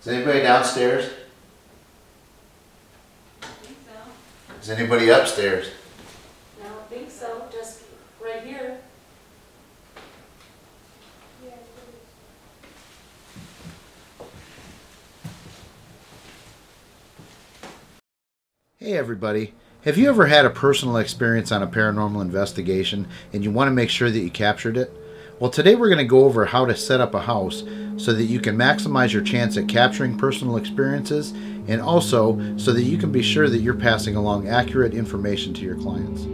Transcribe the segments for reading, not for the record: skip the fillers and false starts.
Is anybody downstairs? I think so. Is anybody upstairs? I don't think so, just right here. Hey everybody, have you ever had a personal experience on a paranormal investigation and you want to make sure that you captured it? Well, today we're going to go over how to set up a house so that you can maximize your chance at capturing personal experiences, and also so that you can be sure that you're passing along accurate information to your clients.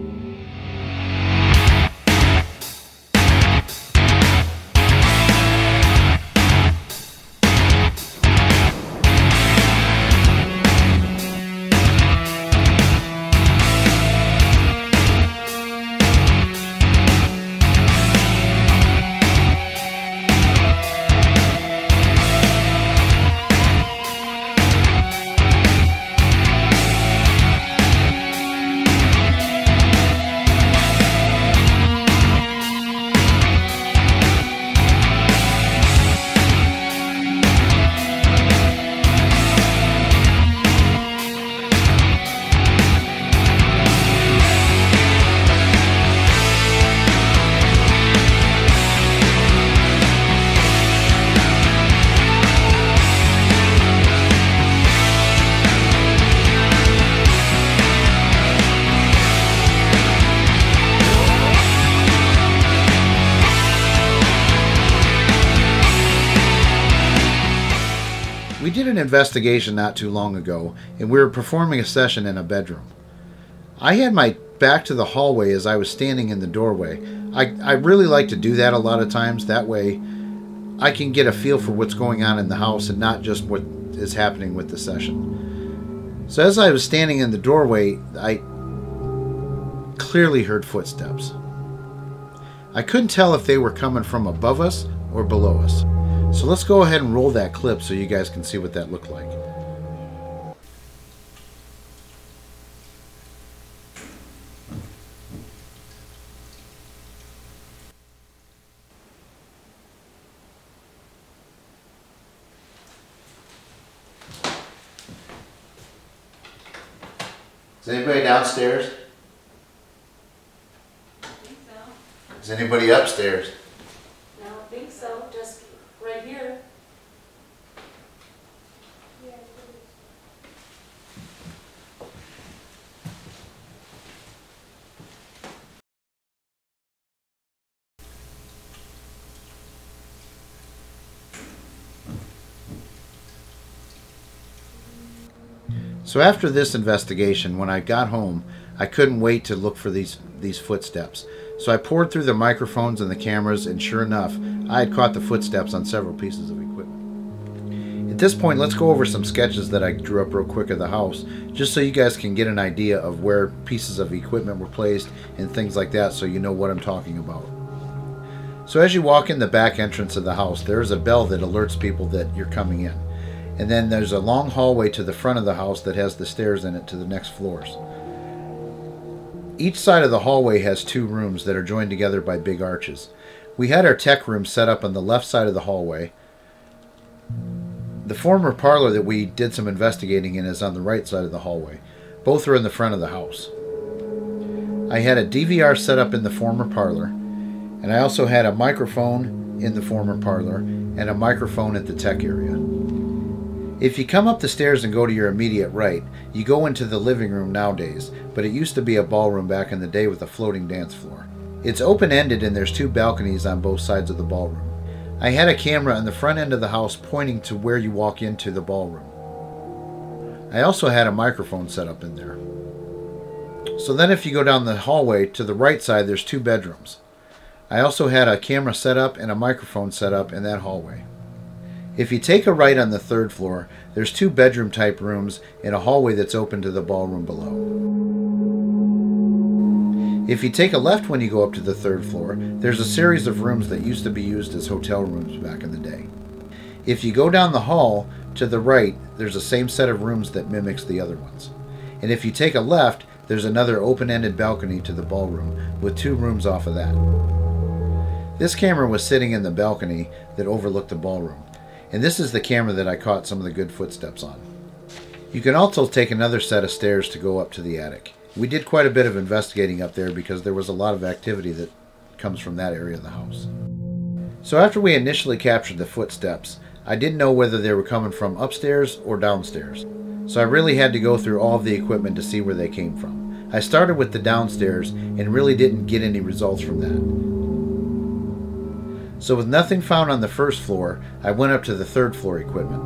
We did an investigation not too long ago, and we were performing a session in a bedroom. I had my back to the hallway as I was standing in the doorway. I really like to do that a lot of times. That way I can get a feel for what's going on in the house and not just what is happening with the session. So as I was standing in the doorway, I clearly heard footsteps. I couldn't tell if they were coming from above us or below us. So let's go ahead and roll that clip so you guys can see what that looked like. Is anybody downstairs? I think so. Is anybody upstairs? I don't think so, just right here. So after this investigation, when I got home, I couldn't wait to look for these footsteps. So I poured through the microphones and the cameras, and sure enough, I had caught the footsteps on several pieces of equipment. At this point, let's go over some sketches that I drew up real quick of the house, just so you guys can get an idea of where pieces of equipment were placed and things like that, so you know what I'm talking about. So as you walk in the back entrance of the house, there is a bell that alerts people that you're coming in. And then there's a long hallway to the front of the house that has the stairs in it to the next floors. Each side of the hallway has two rooms that are joined together by big arches. We had our tech room set up on the left side of the hallway. The former parlor that we did some investigating in is on the right side of the hallway. Both are in the front of the house. I had a DVR set up in the former parlor, and I also had a microphone in the former parlor and a microphone at the tech area. If you come up the stairs and go to your immediate right, you go into the living room nowadays, but it used to be a ballroom back in the day with a floating dance floor. It's open-ended and there's two balconies on both sides of the ballroom. I had a camera on the front end of the house pointing to where you walk into the ballroom. I also had a microphone set up in there. So then if you go down the hallway to the right side, there's two bedrooms. I also had a camera set up and a microphone set up in that hallway. If you take a right on the third floor, there's two bedroom type rooms and a hallway that's open to the ballroom below. If you take a left when you go up to the third floor, there's a series of rooms that used to be used as hotel rooms back in the day. If you go down the hall to the right, there's the same set of rooms that mimics the other ones. And if you take a left, there's another open-ended balcony to the ballroom with two rooms off of that. This camera was sitting in the balcony that overlooked the ballroom. And this is the camera that I caught some of the good footsteps on. You can also take another set of stairs to go up to the attic. We did quite a bit of investigating up there because there was a lot of activity that comes from that area of the house. So after we initially captured the footsteps, I didn't know whether they were coming from upstairs or downstairs. So I really had to go through all of the equipment to see where they came from. I started with the downstairs and really didn't get any results from that. So with nothing found on the first floor, I went up to the third floor equipment.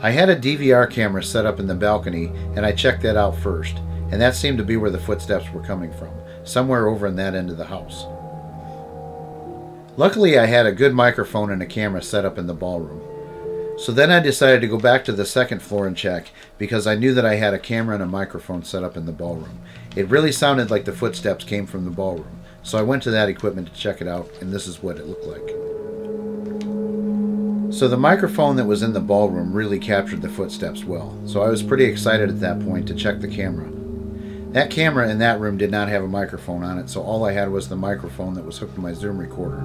I had a DVR camera set up in the balcony and I checked that out first, and that seemed to be where the footsteps were coming from, somewhere over in that end of the house. Luckily I had a good microphone and a camera set up in the ballroom. So then I decided to go back to the second floor and check, because I knew that I had a camera and a microphone set up in the ballroom. It really sounded like the footsteps came from the ballroom. So I went to that equipment to check it out, and this is what it looked like. So the microphone that was in the ballroom really captured the footsteps well, so I was pretty excited at that point to check the camera. That camera in that room did not have a microphone on it, so all I had was the microphone that was hooked to my Zoom recorder.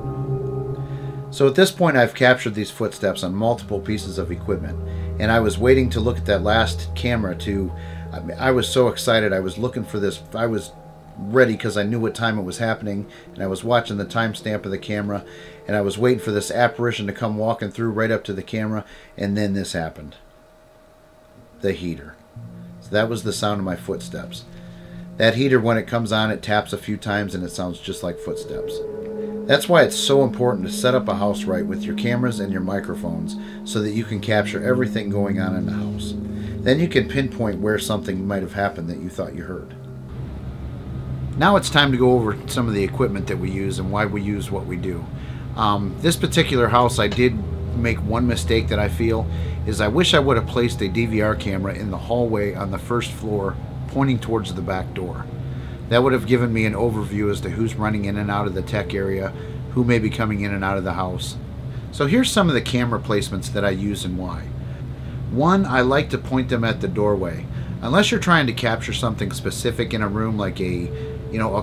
So at this point I've captured these footsteps on multiple pieces of equipment, and I was waiting to look at that last camera I was so excited. I was looking for this. I was ready because I knew what time it was happening, and I was watching the timestamp of the camera, and I was waiting for this apparition to come walking through right up to the camera, and then this happened. The heater. So that was the sound of my footsteps. That heater, when it comes on, it taps a few times and it sounds just like footsteps. That's why it's so important to set up a house right with your cameras and your microphones so that you can capture everything going on in the house. Then you can pinpoint where something might have happened that you thought you heard. Now it's time to go over some of the equipment that we use and why we use what we do. This particular house, I did make one mistake that I feel is I wish I would have placed a DVR camera in the hallway on the first floor pointing towards the back door. That would have given me an overview as to who's running in and out of the tech area, who may be coming in and out of the house. So here's some of the camera placements that I use and why. One, I like to point them at the doorway. Unless you're trying to capture something specific in a room, like a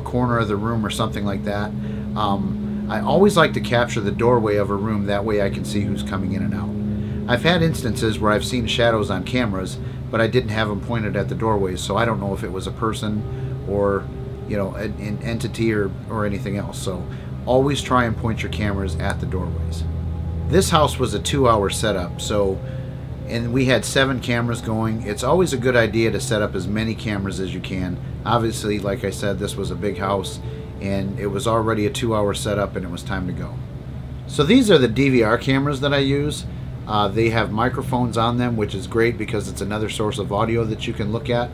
corner of the room or something like that, I always like to capture the doorway of a room. That way I can see who's coming in and out. I've had instances where I've seen shadows on cameras, but I didn't have them pointed at the doorways, so I don't know if it was a person or an entity or anything else. So always try and point your cameras at the doorways. This house was a 2-hour setup, and we had 7 cameras going. It's always a good idea to set up as many cameras as you can. Obviously, like I said, this was a big house and it was already a 2-hour setup and it was time to go. So these are the DVR cameras that I use. They have microphones on them, which is great because it's another source of audio that you can look at.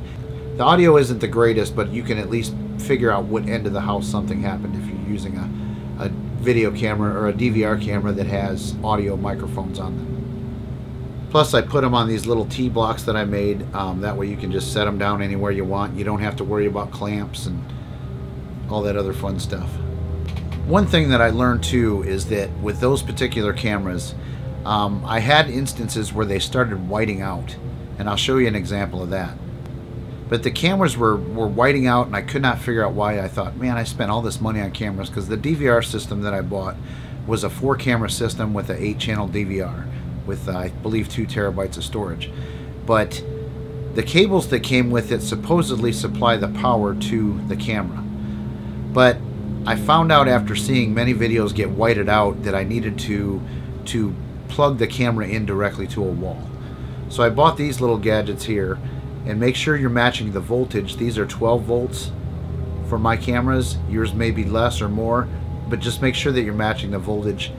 The audio isn't the greatest, but you can at least figure out what end of the house something happened if you're using a video camera or a DVR camera that has audio microphones on them. Plus I put them on these little T-blocks that I made. That way you can just set them down anywhere you want. You don't have to worry about clamps and all that other fun stuff. One thing that I learned too is that with those particular cameras, I had instances where they started whiting out, and I'll show you an example of that. But the cameras were whiting out, and I could not figure out why. I thought, man, I spent all this money on cameras, because the DVR system that I bought was a 4-camera system with an 8-channel DVR with, I believe, 2 terabytes of storage. But the cables that came with it supposedly supply the power to the camera. But I found out after seeing many videos get whited out that I needed to plug the camera in directly to a wall. So I bought these little gadgets here, and make sure you're matching the voltage. These are 12 volts for my cameras. Yours may be less or more, but just make sure that you're matching the voltage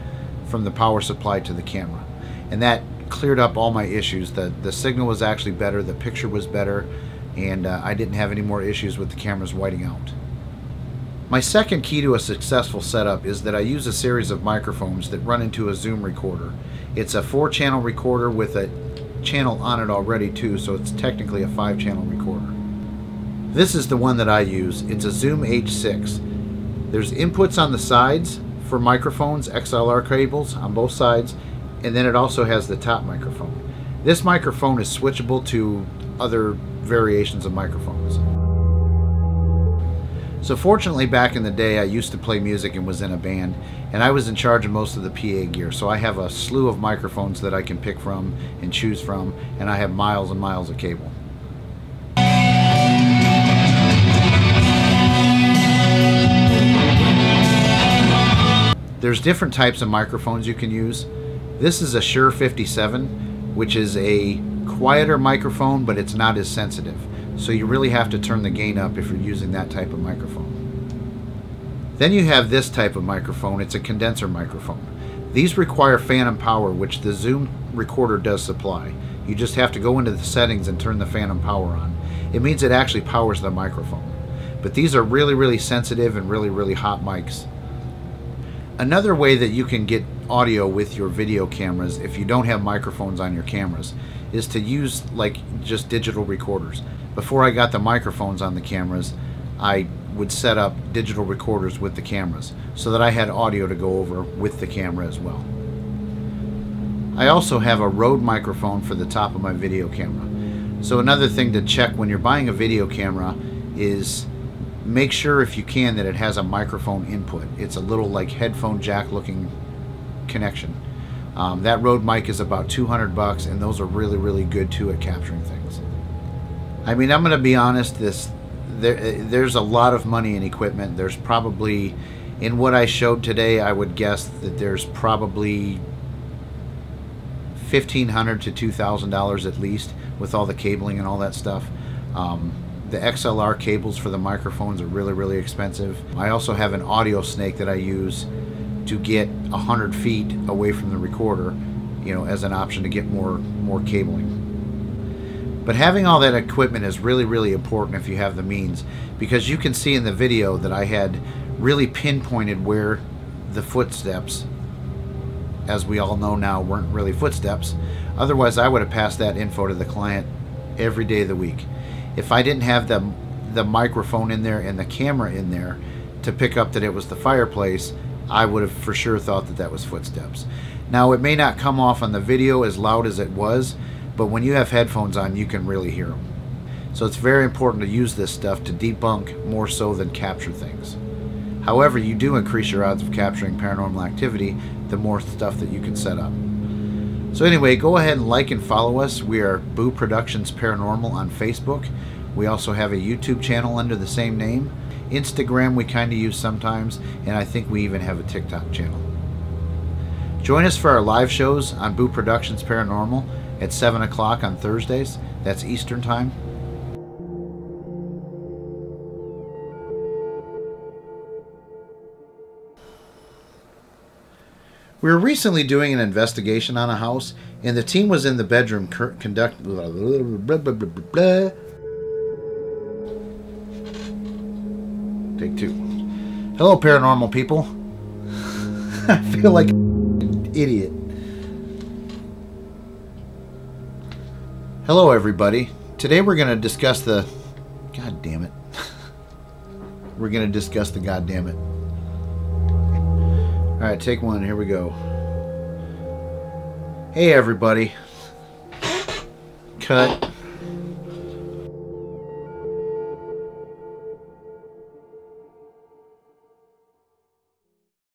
from the power supply to the camera. And that cleared up all my issues. The signal was actually better, the picture was better, and I didn't have any more issues with the cameras whiting out. My second key to a successful setup is that I use a series of microphones that run into a Zoom recorder. It's a 4-channel recorder with a channel on it already too, so it's technically a 5-channel recorder. This is the one that I use. It's a Zoom H6. There's inputs on the sides for microphones, XLR cables on both sides, and then it also has the top microphone. This microphone is switchable to other variations of microphones. So fortunately, back in the day, I used to play music and was in a band, and I was in charge of most of the PA gear. So I have a slew of microphones that I can pick from and choose from, and I have miles and miles of cable. There's different types of microphones you can use. This is a Shure 57, which is a quieter microphone, but it's not as sensitive. So you really have to turn the gain up if you're using that type of microphone. Then you have this type of microphone. It's a condenser microphone. These require phantom power, which the Zoom recorder does supply. You just have to go into the settings and turn the phantom power on. It means it actually powers the microphone. But these are really, really sensitive and really, really hot mics. Another way that you can get audio with your video cameras, if you don't have microphones on your cameras, is to use like just digital recorders. Before I got the microphones on the cameras, I would set up digital recorders with the cameras so that I had audio to go over with the camera as well. I also have a Rode microphone for the top of my video camera. So another thing to check when you're buying a video camera is make sure, if you can, that it has a microphone input. It's a little like headphone jack looking connection. That Rode mic is about $200, and those are really, really good too at capturing things. I mean, I'm going to be honest, there's a lot of money in equipment. There's probably, in what I showed today, I would guess that there's probably $1,500 to $2,000 at least with all the cabling and all that stuff. The XLR cables for the microphones are really, really expensive. I also have an audio snake that I use to get 100 feet away from the recorder, you know, as an option to get more cabling. But having all that equipment is really, really important if you have the means, because you can see in the video that I had really pinpointed where the footsteps, as we all know now, weren't really footsteps. Otherwise, I would have passed that info to the client every day of the week. If I didn't have the microphone in there and the camera in there to pick up that it was the fireplace, I would have for sure thought that that was footsteps. Now, it may not come off on the video as loud as it was, but when you have headphones on, you can really hear them. So it's very important to use this stuff to debunk more so than capture things. However, you do increase your odds of capturing paranormal activity the more stuff that you can set up. So anyway, go ahead and like and follow us. We are Boo Productions Paranormal on Facebook. We also have a YouTube channel under the same name. Instagram we kind of use sometimes, and I think we even have a TikTok channel. Join us for our live shows on Boo Productions Paranormal at 7 o'clock on Thursdays. That's Eastern Time. We were recently doing an investigation on a house, and the team was in the bedroom conducting... Take two. Hello, paranormal people. I feel like an idiot. Hello, everybody. Today we're going to discuss the... God damn it. We're going to discuss the goddamn it. Alright, take one. Here we go. Hey, everybody. Cut.